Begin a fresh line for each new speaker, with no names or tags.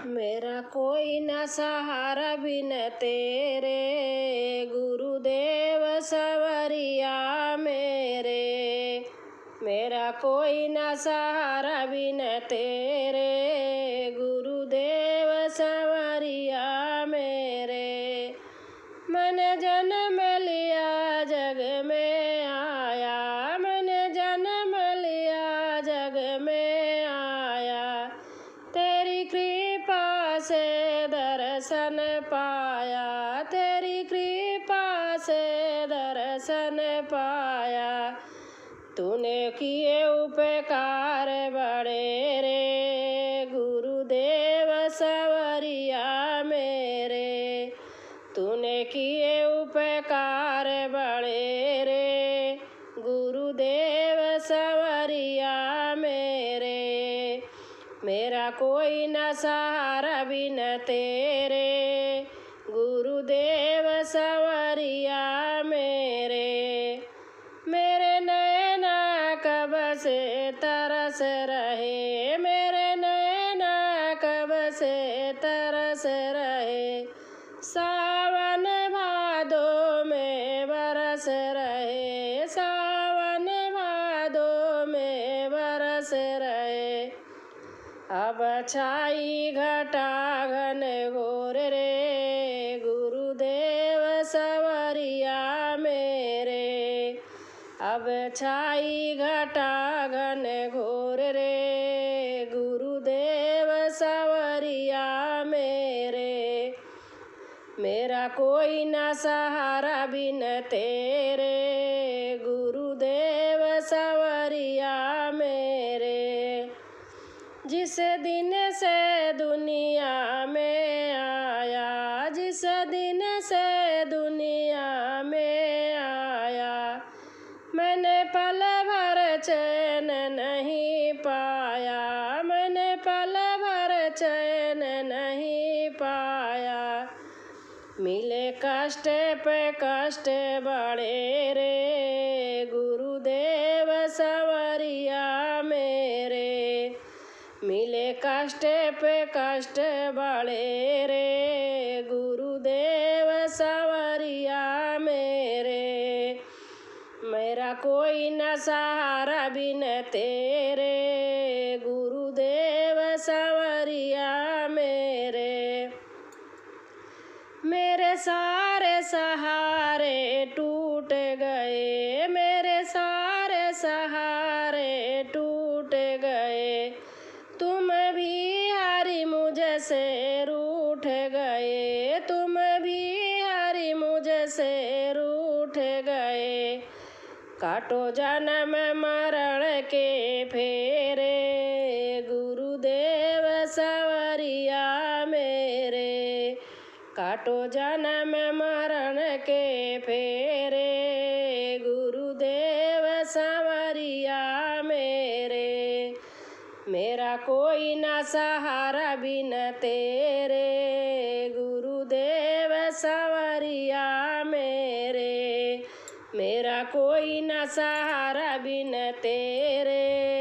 मेरा कोई न सहारा बिन तेरे, गुरुदेव सवरिया मेरे। मेरा कोई न सहारा बिन तेरे, गुरुदेव सवरिया मेरे। मैंने जन्म लिया जग में आया, मैंने जन्म लिया जग में आया। तेरी कृपा से दर्शन पाया, तेरी कृपा से दर्शन पाया। तूने किए उपकार बड़े रे, गुरुदेव सवरिया मेरे। तूने किए उपकार बड़े रे, गुरुदेव सवरिया मेरे। मेरा कोई न सहारा बिन तेरे, गुरुदेव सवरिया मेरे। मेरे नैना कब से तरस रहे, मेरे नैना कब से तरस रहे। सावन भादो में बरस रहे, सावन भादो में बरस रहे। अब छाई घटा घन घोर रे, गुरुदेव सवरिया मेरे। अब छाई घटा घन घोर रे, गुरुदेव सवरिया मेरे। मेरा कोई न सहारा बिन तेरे, गुरुदेव सवरिया मेरे। जिस दिन से दुनिया में आया, जिस दिन से दुनिया में आया। मैंने पल भर चैन नहीं पाया, मैंने पल भर चैन नहीं पाया। मिले कष्ट पे कष्ट बड़े रे, गुरुदेव सवरिया मेरे। मिले कष्ट पे कष्ट बड़े रे, गुरुदेव सवरिया मेरे। मेरा कोई न सहारा बिन तेरे, गुरुदेव सवरिया मेरे। मेरे सारे सहारे टूट गए, मेरे सारे सहारे टूट गए। तुम भी हरि मुझसे रूठ गए, तुम भी हरि मुझसे रूठ गए। काटो जन्म मरण के फेरे, गुरुदेव सवरिया मेरे। काटो जन्म मरण के फेरे, गुरुदेव सवरिया मेरे। मेरा कोई न सहारा बिन तेरे, गुरुदेव सवरिया मेरे। मेरा कोई न सहारा बिन तेरे।